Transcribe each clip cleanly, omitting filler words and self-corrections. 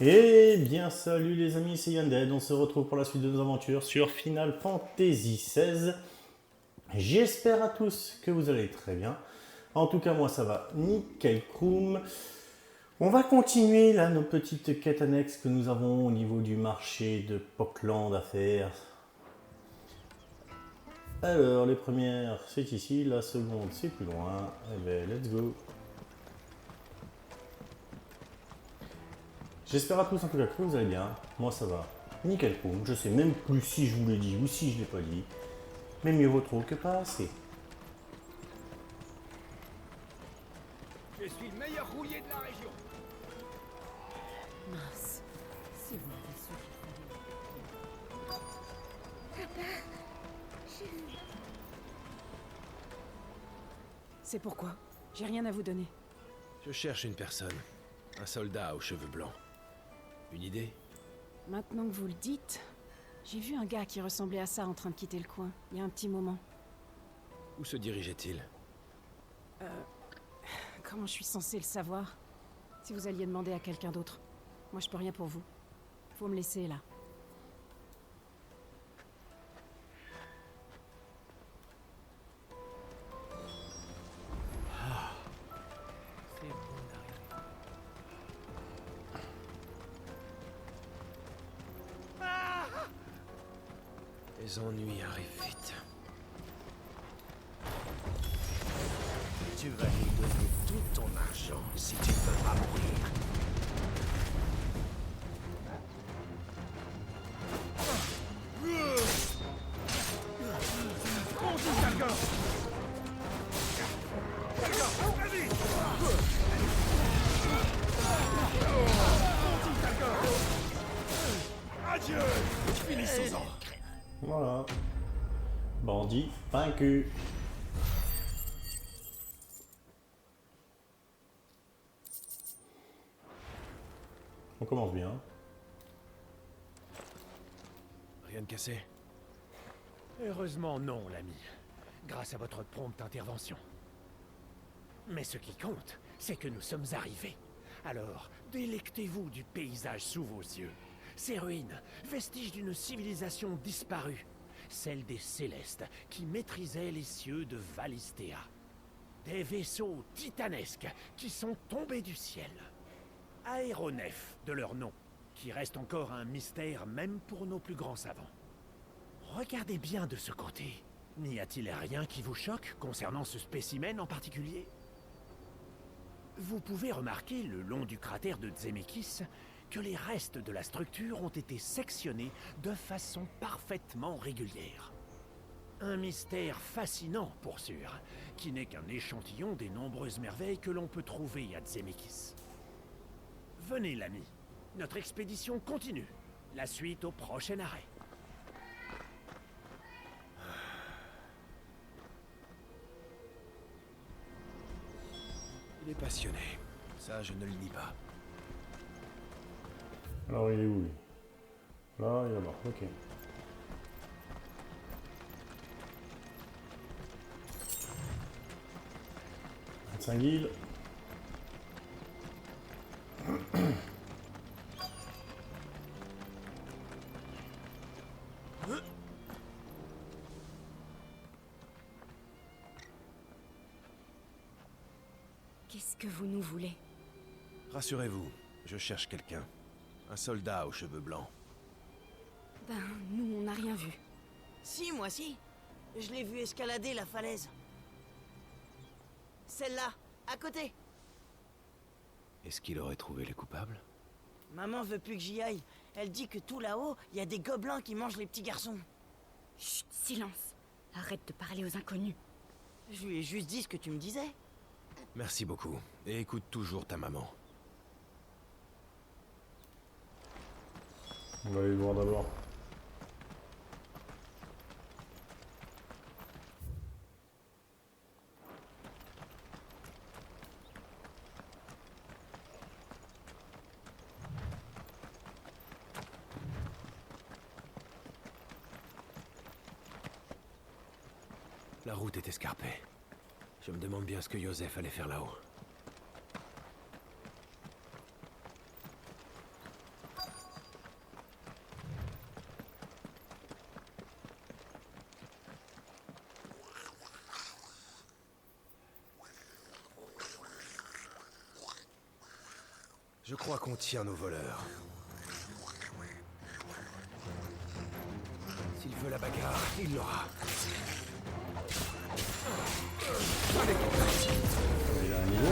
Eh bien, salut les amis, c'est Yanded. On se retrouve pour la suite de nos aventures sur Final Fantasy XVI. J'espère à tous que vous allez très bien. En tout cas, moi ça va nickel chrome. On va continuer là nos petites quêtes annexes que nous avons au niveau du marché de Pokland à faire. Alors, les premières, c'est ici, la seconde, c'est plus loin. Eh ben, let's go. J'espère à tous en tout cas que vous allez bien. Moi ça va nickel chrome. Je sais même plus si je vous l'ai dit ou si je l'ai pas dit. Mais mieux vaut trop que pas assez. Je suis le meilleur roulier de la région. Mince, si vous m'avez su qu'il fallait... C'est pourquoi. J'ai rien à vous donner. Je cherche une personne. Un soldat aux cheveux blancs. Une idée? Maintenant que vous le dites, j'ai vu un gars qui ressemblait à ça en train de quitter le coin, il y a un petit moment. Où se dirigeait-il? Comment je suis censée le savoir? Si vous alliez demander à quelqu'un d'autre. Moi je peux rien pour vous. Faut me laisser là. C'est bon d'arriver. Les ennuis arrivent vite. Tu vas nous donner tout ton argent si tu ne veux pas mourir. Bonjour, Talgor. Talgor, vas-y. Bonjour, Talgor. Adieu. Finissons-en. Voilà. Bandit vaincu. On commence bien. Rien de cassé? Heureusement non, l'ami. Grâce à votre prompte intervention. Mais ce qui compte, c'est que nous sommes arrivés. Alors, délectez-vous du paysage sous vos yeux. Ces ruines, vestiges d'une civilisation disparue. Celle des Célestes, qui maîtrisaient les cieux de Valistea. Des vaisseaux titanesques qui sont tombés du ciel. Aéronefs de leur nom, qui reste encore un mystère même pour nos plus grands savants. Regardez bien de ce côté. N'y a-t-il rien qui vous choque concernant ce spécimen en particulier? Vous pouvez remarquer le long du cratère de Tzemékis que les restes de la structure ont été sectionnés de façon parfaitement régulière. Un mystère fascinant pour sûr, qui n'est qu'un échantillon des nombreuses merveilles que l'on peut trouver à Tzemékis. Venez l'ami, notre expédition continue. La suite au prochain arrêt. Il est passionné. Ça, je ne le nie pas. Alors il est où lui? Là, il est là-bas, ok. Saint-Guil. Qu'est-ce que vous nous voulez? Rassurez-vous, je cherche quelqu'un. Un soldat aux cheveux blancs. Ben, nous on n'a rien vu. Si, moi si. Je l'ai vu escalader la falaise. Celle-là, à côté. Est-ce qu'il aurait trouvé les coupables? Maman veut plus que j'y aille. Elle dit que tout là-haut, il y a des gobelins qui mangent les petits garçons. Chut, silence. Arrête de parler aux inconnus. Je lui ai juste dit ce que tu me disais. Merci beaucoup. Et écoute toujours ta maman. On va aller le voir d'abord. La route est escarpée. Je me demande bien ce que Joseph allait faire là-haut. Je crois qu'on tient nos voleurs. S'il veut la bagarre, il l'aura. Il a un niveau.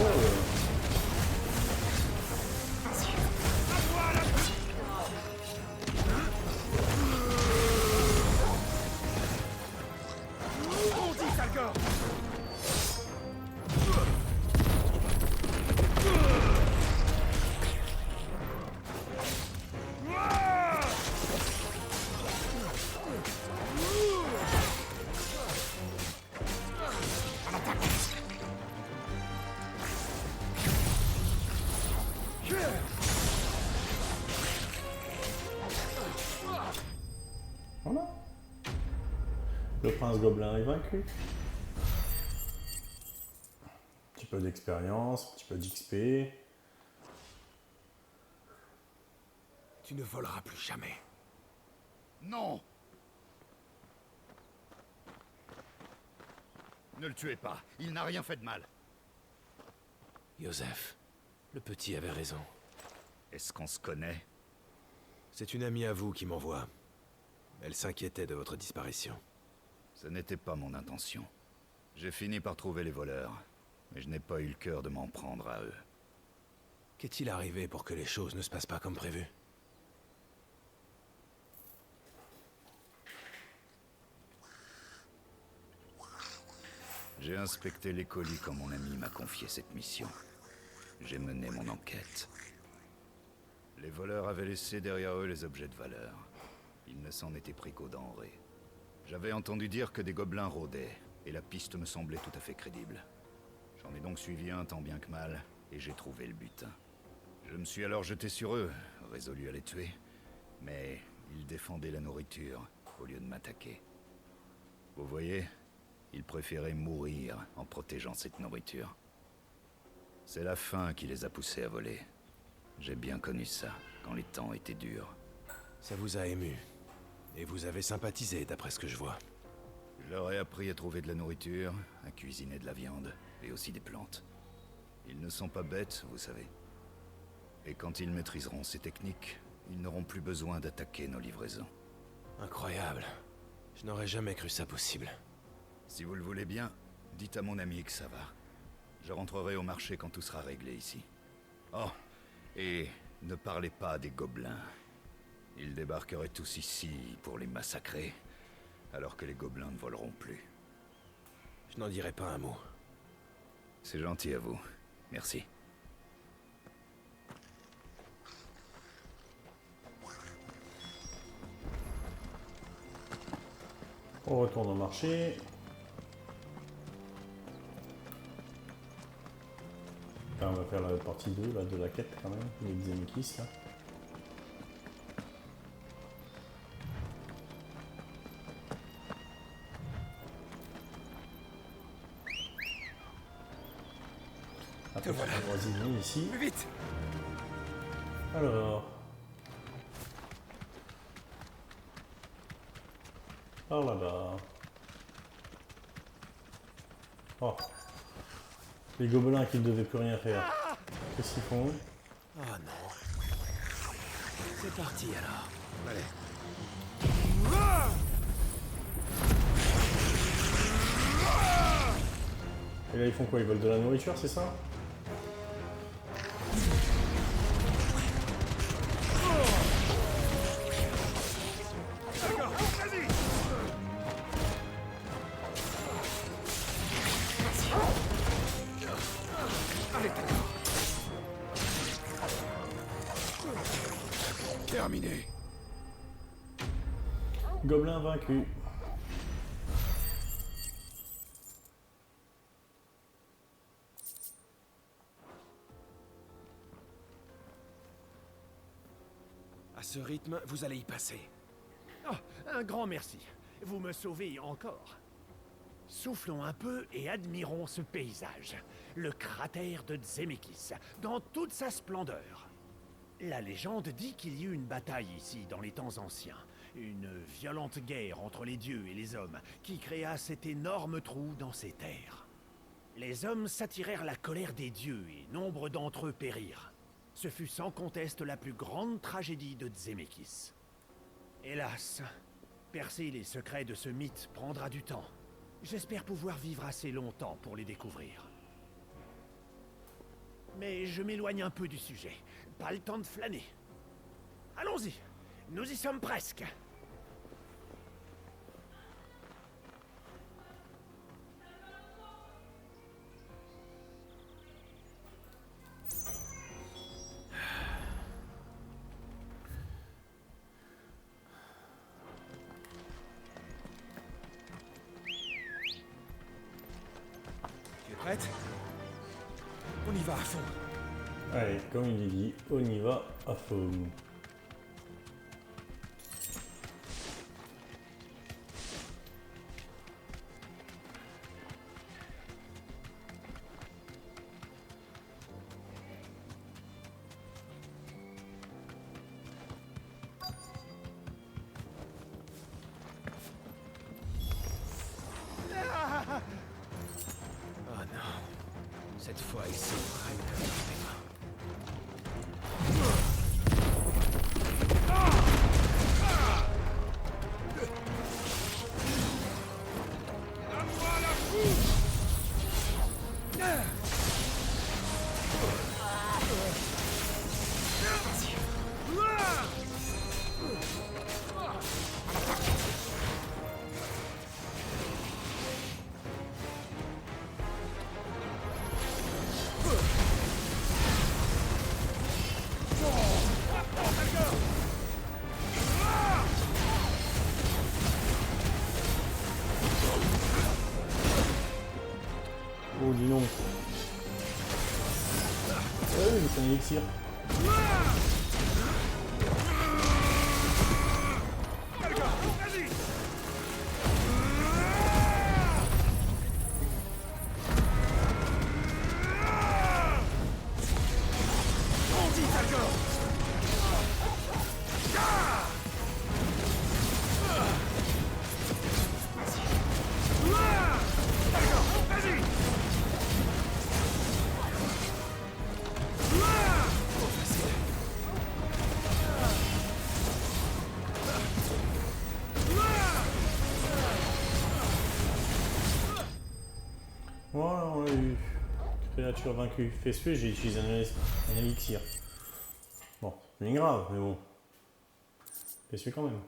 Voilà. Le prince gobelin est vaincu. Un petit peu d'expérience, un petit peu d'XP. Tu ne voleras plus jamais. Non! Ne le tuez pas, il n'a rien fait de mal. Joseph, le petit avait raison. Est-ce qu'on se connaît? C'est une amie à vous qui m'envoie. Elle s'inquiétait de votre disparition. Ce n'était pas mon intention. J'ai fini par trouver les voleurs, mais je n'ai pas eu le cœur de m'en prendre à eux. Qu'est-il arrivé pour que les choses ne se passent pas comme prévu? J'ai inspecté les colis quand mon ami m'a confié cette mission. J'ai mené mon enquête. Les voleurs avaient laissé derrière eux les objets de valeur. Ils ne s'en étaient pris qu'aux denrées. J'avais entendu dire que des gobelins rôdaient, et la piste me semblait tout à fait crédible. J'en ai donc suivi un tant bien que mal, et j'ai trouvé le butin. Je me suis alors jeté sur eux, résolu à les tuer, mais ils défendaient la nourriture au lieu de m'attaquer. Vous voyez, ils préféraient mourir en protégeant cette nourriture. C'est la faim qui les a poussés à voler. J'ai bien connu ça, quand les temps étaient durs. Ça vous a ému. Et vous avez sympathisé, d'après ce que je vois. Je leur ai appris à trouver de la nourriture, à cuisiner de la viande, et aussi des plantes. Ils ne sont pas bêtes, vous savez. Et quand ils maîtriseront ces techniques, ils n'auront plus besoin d'attaquer nos livraisons. Incroyable. Je n'aurais jamais cru ça possible. Si vous le voulez bien, dites à mon ami que ça va. Je rentrerai au marché quand tout sera réglé ici. Oh, et ne parlez pas des gobelins. Ils débarqueraient tous ici pour les massacrer, alors que les gobelins ne voleront plus. Je n'en dirai pas un mot. C'est gentil à vous. Merci. On retourne au marché. Enfin, on va faire la partie 2 là, de la quête quand même, les Xemikis là. Après, on va voisiner ici. Plus vite! Alors. Par là-bas. Oh. Les gobelins qui ne devaient plus rien faire. Qu'est-ce qu'ils font? Ah non. C'est parti alors. Allez. Et là ils font quoi? Ils veulent de la nourriture, c'est ça? Terminé. Gobelin vaincu. À ce rythme, vous allez y passer. Oh, un grand merci. Vous me sauvez encore. Soufflons un peu et admirons ce paysage. Le cratère de Xemekis, dans toute sa splendeur. La légende dit qu'il y eut une bataille ici dans les temps anciens. Une violente guerre entre les dieux et les hommes qui créa cet énorme trou dans ces terres. Les hommes s'attirèrent la colère des dieux et nombre d'entre eux périrent. Ce fut sans conteste la plus grande tragédie de Zemeckis. Hélas, percer les secrets de ce mythe prendra du temps. J'espère pouvoir vivre assez longtemps pour les découvrir. Mais je m'éloigne un peu du sujet. Pas le temps de flâner. Allons-y, nous y sommes presque. Tu es prête? On y va à fond. Allez, comme il est dit, on y va à fond. Oh non. Cette fois, il s'est vraiment. Oh, dis donc. Ouais, mais c'est un élixir. Voilà, on l'a eu. Créature vaincue. Fais ce que j'ai utilisé un élixir. Bon, c'est bien grave, mais bon. Fais ce quand même.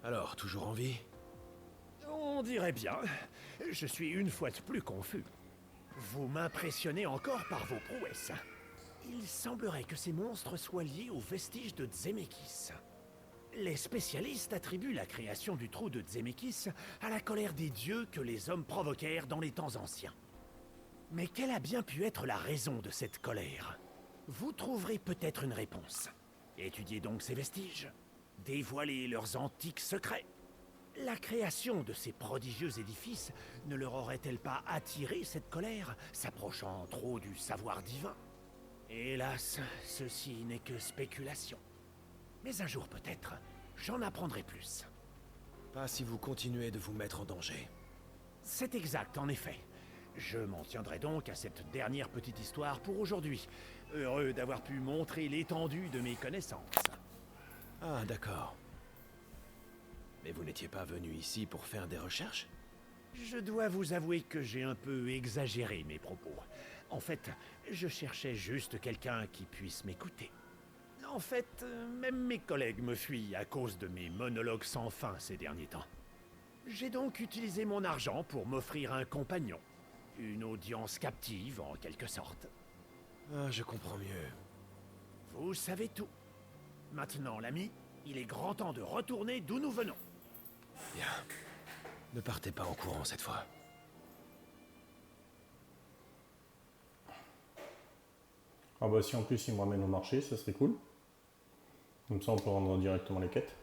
Alors, toujours en vie? On dirait bien. Je suis une fois de plus confus. Vous m'impressionnez encore par vos prouesses. Il semblerait que ces monstres soient liés aux vestiges de Zemeckis. Les spécialistes attribuent la création du trou de Zemeckis à la colère des dieux que les hommes provoquèrent dans les temps anciens. Mais quelle a bien pu être la raison de cette colère? Vous trouverez peut-être une réponse. Étudiez donc ces vestiges. Dévoilez leurs antiques secrets. La création de ces prodigieux édifices ne leur aurait-elle pas attiré cette colère, s'approchant trop du savoir divin? Hélas, ceci n'est que spéculation. Mais un jour peut-être, j'en apprendrai plus. Pas si vous continuez de vous mettre en danger. C'est exact, en effet. Je m'en tiendrai donc à cette dernière petite histoire pour aujourd'hui. Heureux d'avoir pu montrer l'étendue de mes connaissances. Ah, d'accord. Mais vous n'étiez pas venu ici pour faire des recherches? Je dois vous avouer que j'ai un peu exagéré mes propos. En fait, je cherchais juste quelqu'un qui puisse m'écouter. En fait, même mes collègues me fuient à cause de mes monologues sans fin ces derniers temps. J'ai donc utilisé mon argent pour m'offrir un compagnon. Une audience captive, en quelque sorte. Ah, je comprends mieux. Vous savez tout. Maintenant, l'ami, il est grand temps de retourner d'où nous venons. Bien. Ne partez pas en courant cette fois. Ah bah si en plus il me ramène au marché, ça serait cool. Comme ça on peut rendre directement les quêtes.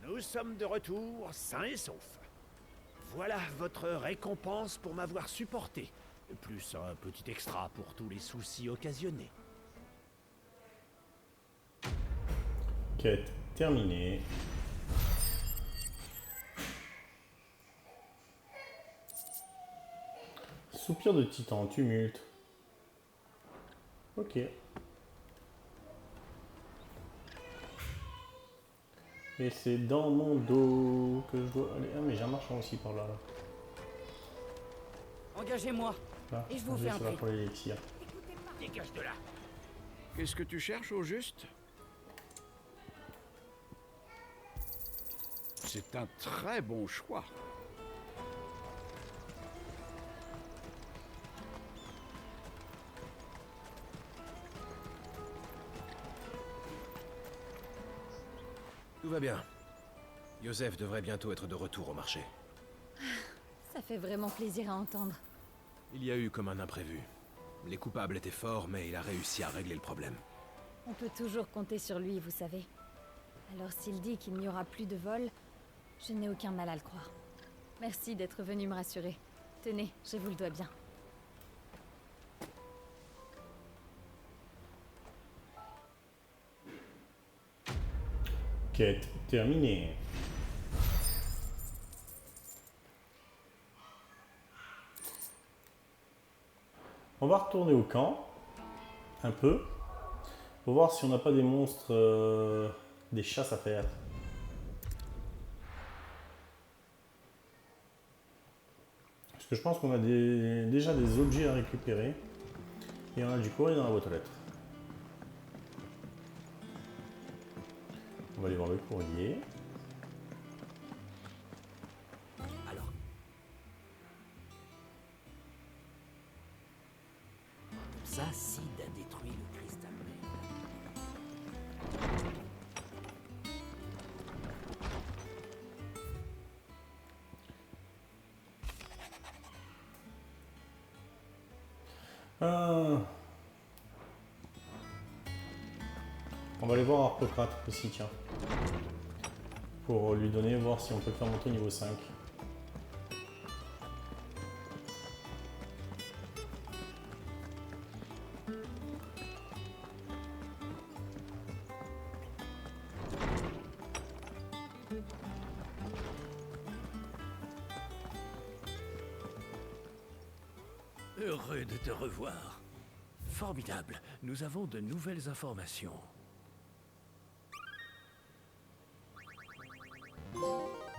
Nous sommes de retour, sains et saufs. Voilà votre récompense pour m'avoir supporté, plus un petit extra pour tous les soucis occasionnés. Quête terminée. Soupir de titan, tumulte. Ok. Et c'est dans mon dos que je dois aller. Ah mais j'ai un marchand aussi par là. Engagez-moi. Là, Et je vous allez, fais un ça va prix. pour l'élixir. Dégage de là. Qu'est-ce que tu cherches au juste? C'est un très bon choix. Tout va bien. Joseph devrait bientôt être de retour au marché. Ça fait vraiment plaisir à entendre. Il y a eu comme un imprévu. Les coupables étaient forts, mais il a réussi à régler le problème. On peut toujours compter sur lui, vous savez. Alors s'il dit qu'il n'y aura plus de vol, je n'ai aucun mal à le croire. Merci d'être venu me rassurer. Tenez, je vous le dois bien. Quête terminée. On va retourner au camp, un peu, pour voir si on n'a pas des monstres, des chasses à faire. Parce que je pense qu'on a déjà des objets à récupérer. Et on a du courrier dans la boîte aux lettres. On va aller voir le courrier. Alors, ça, Sid a détruit le cristal Bell. On va aller voir Harpocrate aussi, tiens. Pour lui donner, voir si on peut le faire monter au niveau 5. Heureux de te revoir. Formidable. Nous avons de nouvelles informations.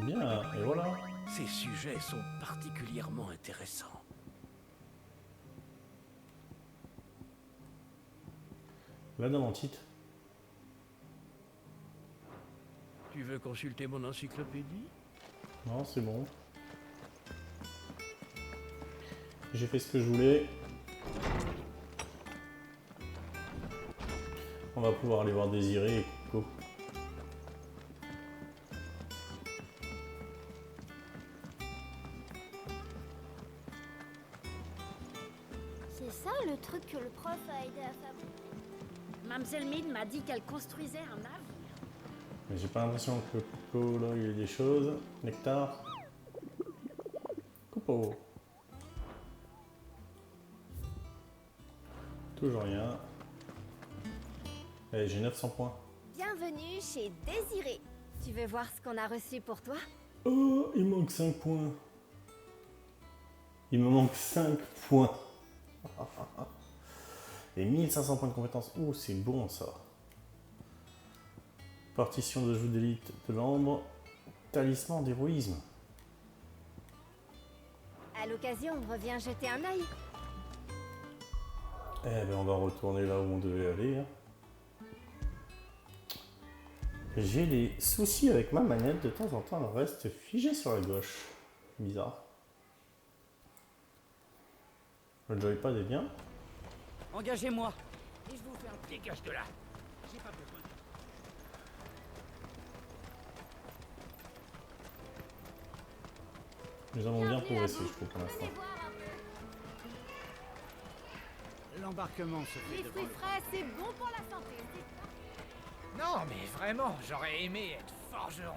Bien, et voilà. Ces sujets sont particulièrement intéressants. Là dans l'entite. Tu veux consulter mon encyclopédie? Non, c'est bon. J'ai fait ce que je voulais. On va pouvoir aller voir Désiré et Coco. C'est ça le truc que le prof a aidé à fabriquer. Mamselle Mead m'a dit qu'elle construisait un navire. Mais j'ai pas l'impression que Coco, là, il y ait des choses. Nectar. Coco. Toujours rien. Allez, j'ai 900 points. Bienvenue chez Désiré. Tu veux voir ce qu'on a reçu pour toi? Oh, il manque 5 points. Il me manque 5 points. Et 1500 points de compétence. Oh, c'est bon ça. Partition de joue d'élite de l'ambre. Talisman d'héroïsme. À l'occasion, reviens jeter un œil. Eh ben, on va retourner là où on devait aller. Hein. J'ai des soucis avec ma manette. De temps en temps, elle reste figée sur la gauche. Bizarre. Le joypad est bien. Engagez-moi. Et je vous fais un... Dégage de là. J'ai pas besoin de... Nous avons bien progressé, je trouve, pour l'instant. Venez voir un peu. L'embarquement se fait Les devant fruits le... frais, c'est bon pour la santé. Non, mais vraiment, j'aurais aimé être forgeron.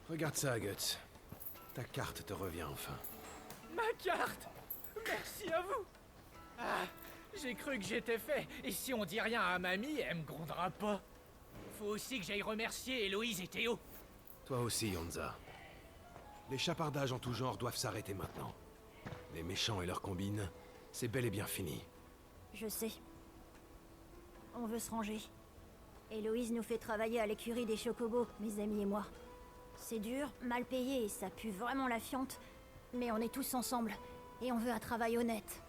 Regarde ça, Guts. Ta carte te revient enfin. Ma carte! Merci à vous! Ah, j'ai cru que j'étais fait, et si on dit rien à mamie, elle me grondera pas. faut aussi que j'aille remercier Héloïse et Théo. Toi aussi, Yonza. Les chapardages en tout genre doivent s'arrêter maintenant. Les méchants et leurs combines, c'est bel et bien fini. Je sais. On veut se ranger. Héloïse nous fait travailler à l'écurie des Chocobos, mes amis et moi. C'est dur, mal payé et ça pue vraiment la fiente. Mais on est tous ensemble. Et on veut un travail honnête.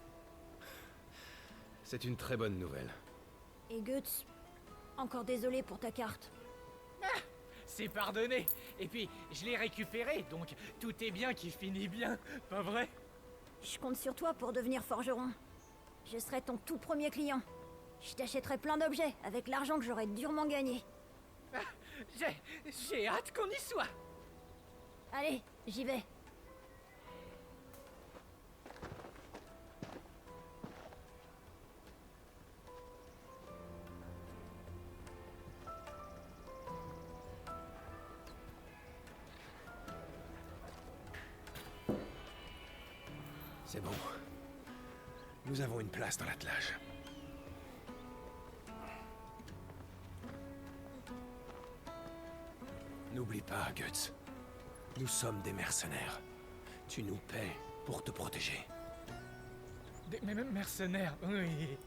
C'est une très bonne nouvelle. Et Guts, encore désolé pour ta carte. Ah, c'est pardonné. Et puis, je l'ai récupéré, donc tout est bien qui finit bien, pas vrai? Je compte sur toi pour devenir forgeron. Je serai ton tout premier client. Je t'achèterai plein d'objets avec l'argent que j'aurai durement gagné. Ah, j'ai hâte qu'on y soit. Allez, j'y vais. C'est bon. Nous avons une place dans l'attelage. N'oublie pas, Guts. Nous sommes des mercenaires. Tu nous paies pour te protéger. Des mercenaires, oui.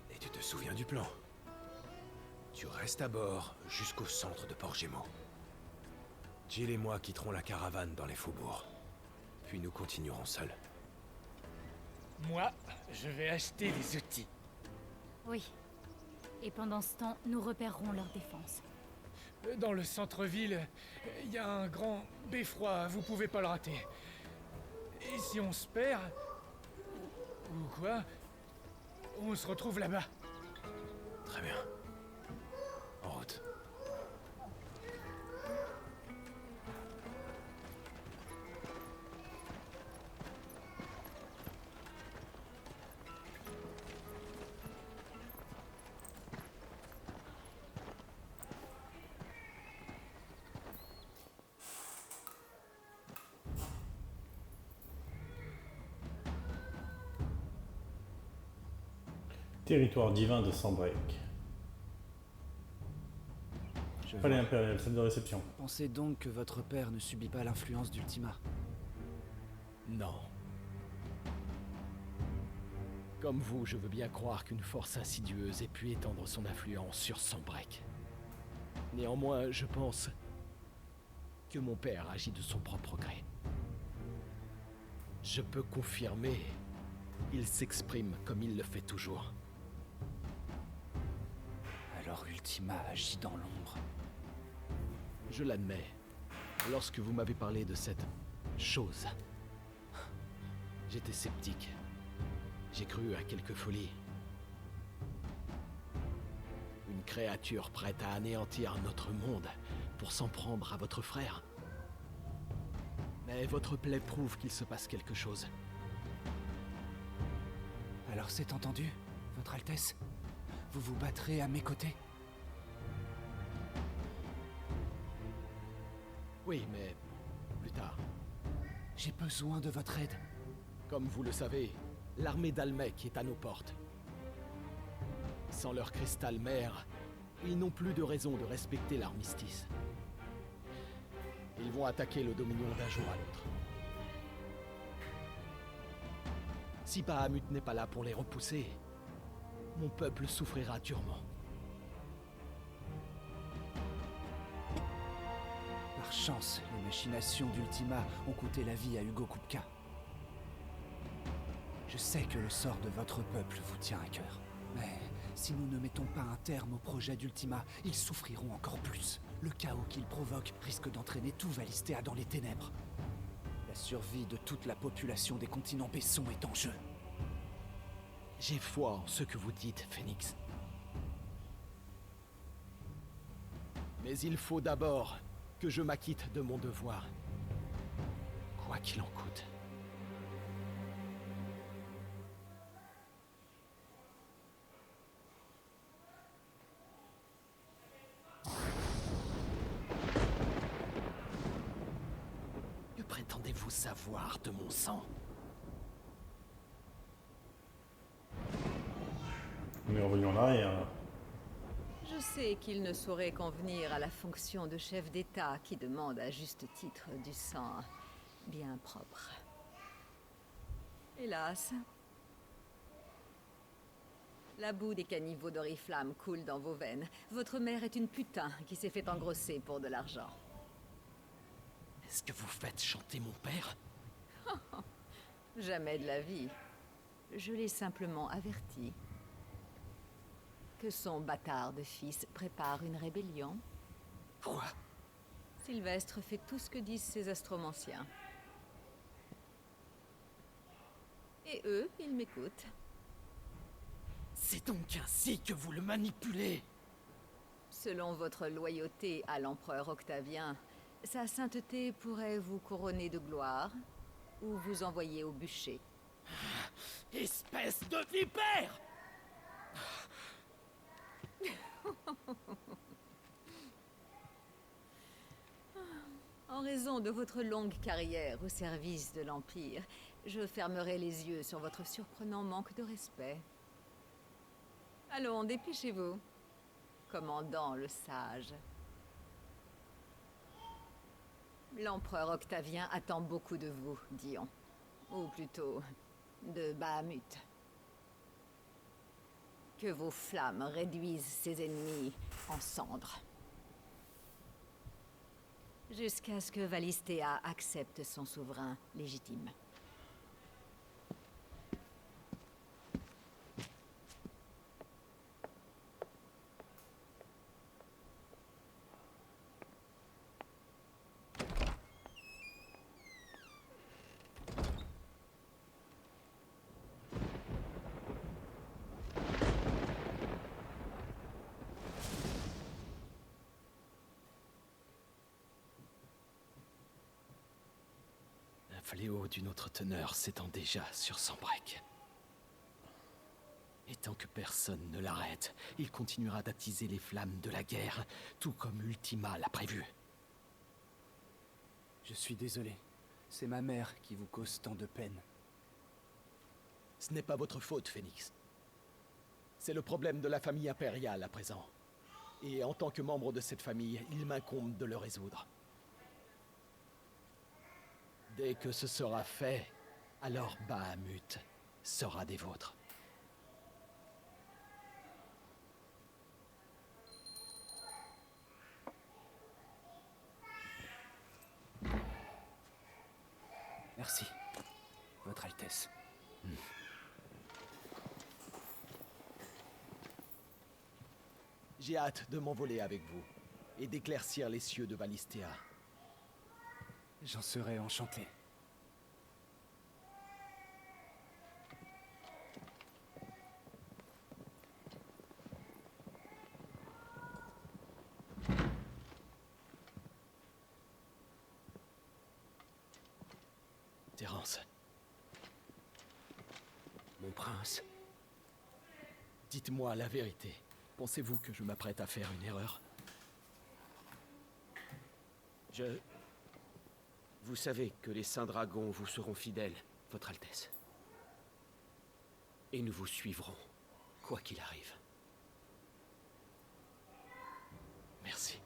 Et tu te souviens du plan? Tu restes à bord jusqu'au centre de Port-Gémeaux. Jill et moi quitterons la caravane dans les faubourgs. Puis nous continuerons seuls. Moi, je vais acheter des outils. Oui. Et pendant ce temps, nous repérerons leur défense. Dans le centre-ville, il y a un grand beffroi, vous pouvez pas le rater. Et si on se perd... ou quoi? On se retrouve là-bas. Très bien. En route. Territoire divin de Sanbreak. Palais impérial, salle de réception. Pensez donc que votre père ne subit pas l'influence d'Ultima? Non. Comme vous, je veux bien croire qu'une force insidieuse ait pu étendre son influence sur Sanbreak. Néanmoins, je pense que mon père agit de son propre gré. Je peux confirmer, il s'exprime comme il le fait toujours. Alors Ultima agit dans l'ombre. Je l'admets. Lorsque vous m'avez parlé de cette chose, j'étais sceptique. J'ai cru à quelques folies. Une créature prête à anéantir notre monde pour s'en prendre à votre frère. Mais votre plaie prouve qu'il se passe quelque chose. Alors c'est entendu, Votre Altesse? Vous vous battrez à mes côtés? Oui, mais plus tard. J'ai besoin de votre aide. Comme vous le savez, l'armée d'Almec est à nos portes. Sans leur cristal mère, ils n'ont plus de raison de respecter l'armistice. Ils vont attaquer le Dominion d'un jour à l'autre. Si Bahamut n'est pas là pour les repousser, mon peuple souffrira durement. Par chance, les machinations d'Ultima ont coûté la vie à Hugo Kupka. Je sais que le sort de votre peuple vous tient à cœur. Mais si nous ne mettons pas un terme au projet d'Ultima, ils souffriront encore plus. Le chaos qu'ils provoquent risque d'entraîner tout Valistea dans les ténèbres. La survie de toute la population des continents Besson est en jeu. J'ai foi en ce que vous dites, Phénix. Mais il faut d'abord que je m'acquitte de mon devoir. Quoi qu'il en coûte. Que prétendez-vous savoir de mon sang? Mais revenons en arrière. Je Je sais qu'il ne saurait convenir à la fonction de chef d'État qui demande à juste titre du sang bien propre. Hélas. La boue des caniveaux d'Oriflamme coule dans vos veines. Votre mère est une putain qui s'est fait engrosser pour de l'argent. Est-ce que vous faites chanter mon père? Jamais de la vie. Je l'ai simplement averti que son bâtard de fils prépare une rébellion. Quoi? Sylvestre fait tout ce que disent ses astromanciens. Et eux, ils m'écoutent. C'est donc ainsi que vous le manipulez? Selon votre loyauté à l'empereur Octavien, sa sainteté pourrait vous couronner de gloire ou vous envoyer au bûcher. Espèce de vipère! En raison de votre longue carrière au service de l'Empire, je fermerai les yeux sur votre surprenant manque de respect. Allons, dépêchez-vous, commandant le sage. L'empereur Octavien attend beaucoup de vous, Dion. Ou plutôt, de Bahamut. Que vos flammes réduisent ses ennemis en cendres. Jusqu'à ce que Valisthea accepte son souverain légitime. Un fléau d'une autre teneur s'étend déjà sur Sanbreque. Et tant que personne ne l'arrête, il continuera d'attiser les flammes de la guerre, tout comme Ultima l'a prévu. Je suis désolé. C'est ma mère qui vous cause tant de peine. Ce n'est pas votre faute, Phénix. C'est le problème de la famille impériale à présent. Et en tant que membre de cette famille, il m'incombe de le résoudre. Dès que ce sera fait, alors Bahamut sera des vôtres. Merci, Votre Altesse. J'ai hâte de m'envoler avec vous et d'éclaircir les cieux de Valisthea. J'en serais enchanté. Terence. Mon prince. Dites-moi la vérité. Pensez-vous que je m'apprête à faire une erreur? Vous savez que les Saints Dragons vous seront fidèles, Votre Altesse. Et nous vous suivrons, quoi qu'il arrive. Merci.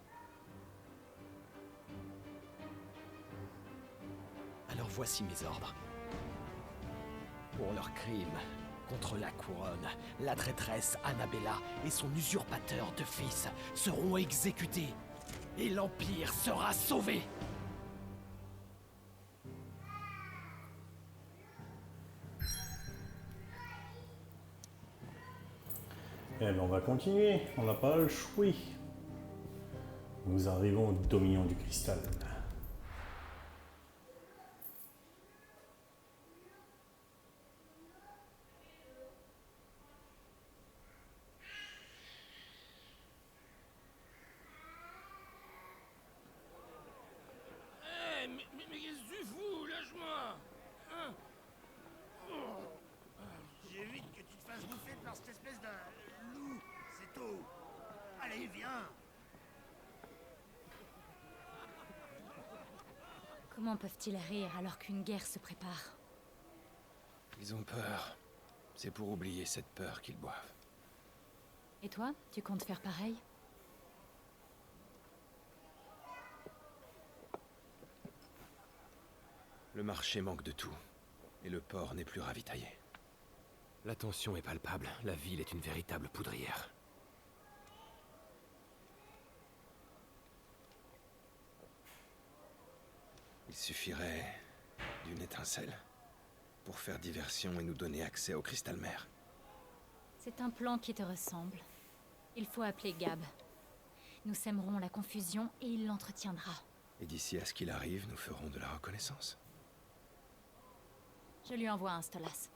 Alors voici mes ordres. Pour leurs crimes contre la couronne, la traîtresse Annabella et son usurpateur de fils seront exécutés. Et l'Empire sera sauvé. Eh bien, on va continuer. On n'a pas le choix. Nous arrivons au Dominion du Cristal. Mais qu'est-ce que tu fous? Lâche-moi! Hein? J'évite que tu te fasses bouffer par cette espèce d'un loup, c'est tout. Allez, viens! Comment peuvent-ils rire alors qu'une guerre se prépare? Ils ont peur. C'est pour oublier cette peur qu'ils boivent. Et toi, tu comptes faire pareil? Le marché manque de tout, et le port n'est plus ravitaillé. La tension est palpable, la ville est une véritable poudrière. Il suffirait d'une étincelle pour faire diversion et nous donner accès au cristal mer. C'est un plan qui te ressemble. Il faut appeler Gab. Nous sèmerons la confusion et il l'entretiendra. Et d'ici à ce qu'il arrive, nous ferons de la reconnaissance. Je lui envoie un Stolas.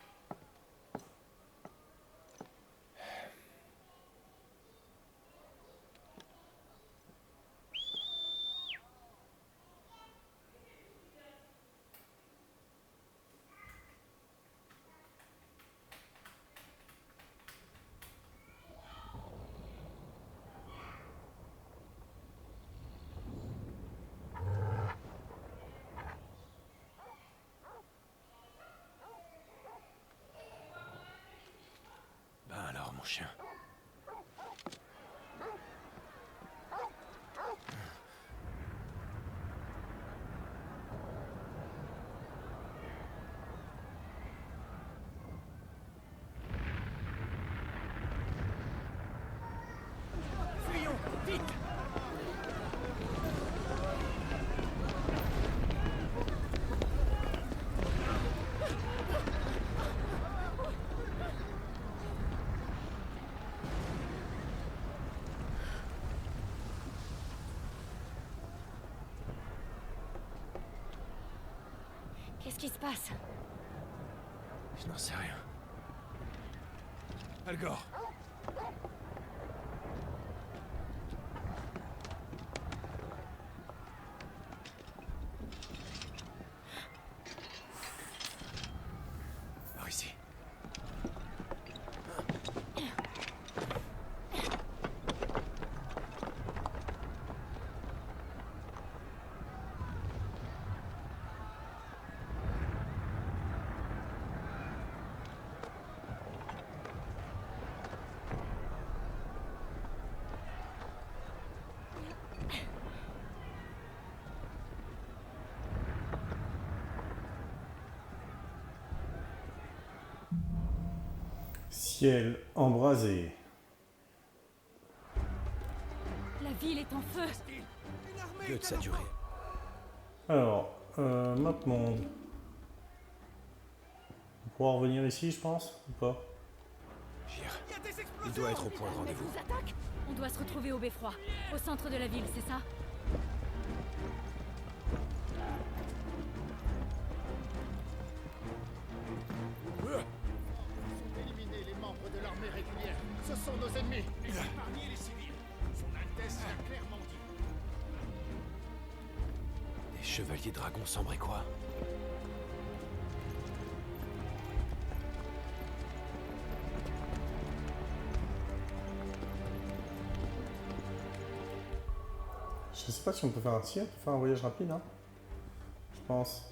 Ben alors, mon chien. Fuyons, vite! Qu'est-ce qui se passe? Je n'en sais rien. Algor. Par ici. Ciel embrasé. La ville est en feu. Guts a duré. Alors, map monde. On pourra revenir ici, je pense, ou pas? Gire. Il doit être au point de rendez-vous. Nous attaque. On doit se retrouver au beffroi, au centre de la ville, c'est ça? Éliminer les membres de l'armée régulière. Ce sont nos ennemis. Épargnez les civils. Son Altesse l'a clairement dit. Des chevaliers dragons sambricois. Je sais pas si on peut faire un tir, on peut faire un voyage rapide, hein. Je pense.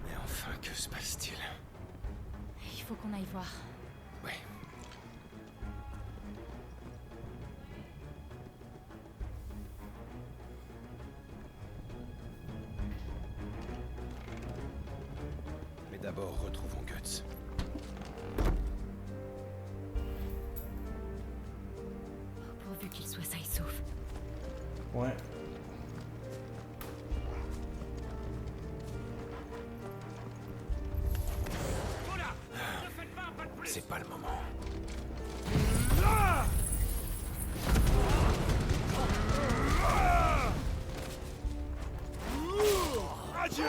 Mais enfin, que se passe-t-il? Il faut qu'on aille voir. Ouais. Mais d'abord, retrouvons Guts. Pourvu qu'il soit sain et sauf. Ouais. C'est pas le moment. Adieu!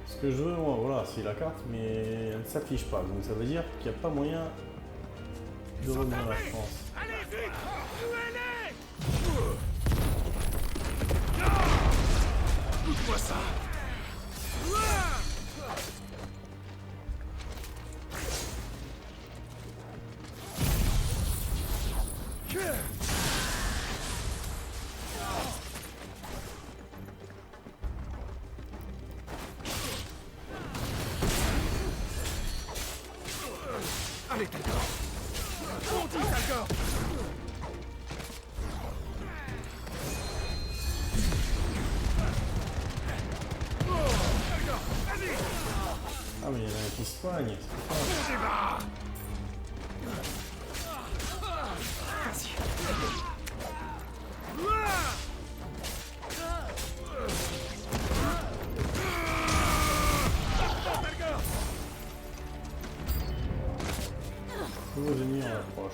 Ce que je veux, moi, voilà, c'est la carte, mais elle ne s'affiche pas. Donc ça veut dire qu'il n'y a pas moyen de revenir là, je pense. Allez, vite! Tuez-les! Goûte-moi ça! Allez, Talcor. Monty, Talcor. Ah mais il y en a un qui se soigne, c'est pas nouveaux ennemis en approche.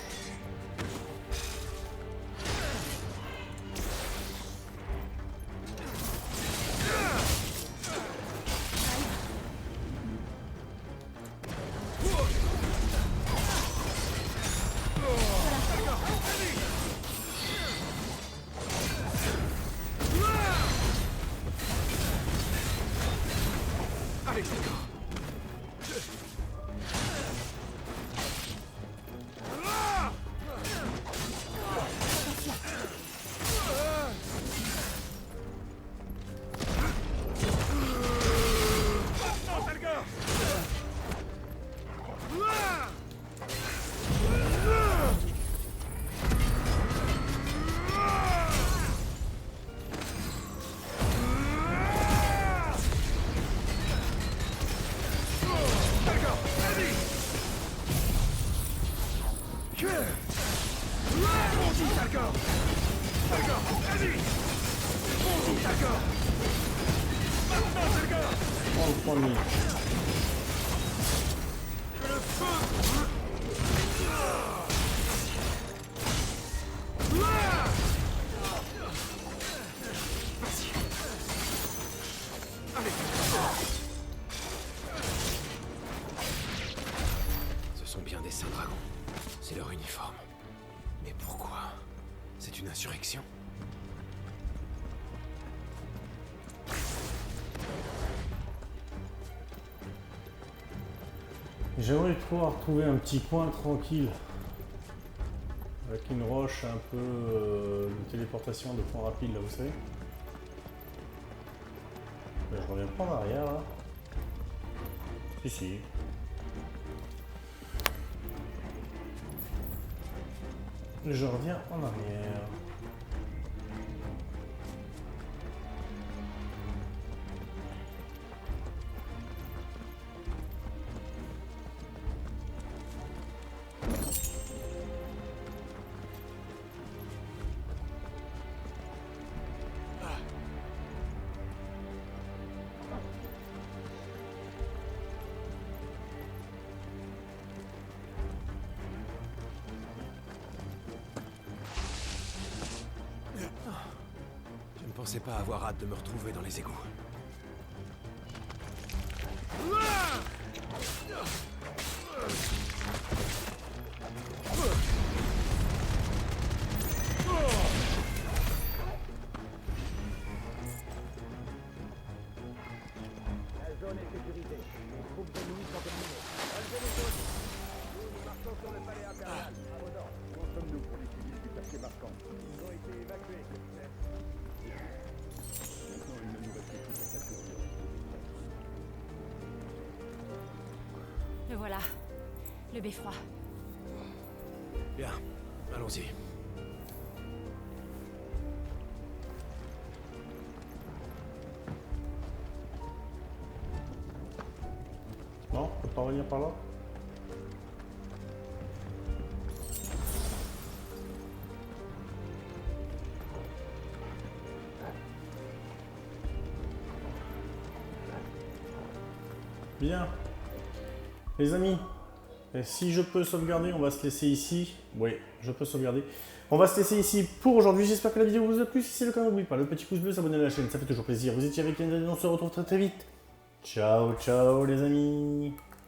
Oh, le premier. Ce sont bien des saints dragons. C'est leur uniforme. Mais pourquoi? C'est une insurrection? J'aimerais pouvoir trouver un petit coin tranquille. Avec une roche un peu de téléportation de point rapide là, vous savez. Là, je reviens pas en arrière là. Si si. Je reviens en arrière. Je ne pensais pas avoir hâte de me retrouver dans les égouts. La zone est sécurisée. Les troupes ennemies sont éliminées. Relevez les zones. Nous marchons sur le palais impérial. À vos ordres. Où sommes-nous pour les civils du quartier marquant? Ils ont été évacués, capitaine. Maintenant, il ne nous reste plus que quelques jours. Le voilà. Le beffroi. Bien, allons-y. Non, on peut pas revenir par là. Bien. Les amis, et si je peux sauvegarder, on va se laisser ici. Oui, je peux sauvegarder. On va se laisser ici pour aujourd'hui. J'espère que la vidéo vous a plu. Si c'est le cas, n'oubliez pas le petit pouce bleu, s'abonner à la chaîne, ça fait toujours plaisir. Vous étiez avec Yann, on se retrouve très très vite. Ciao, ciao les amis.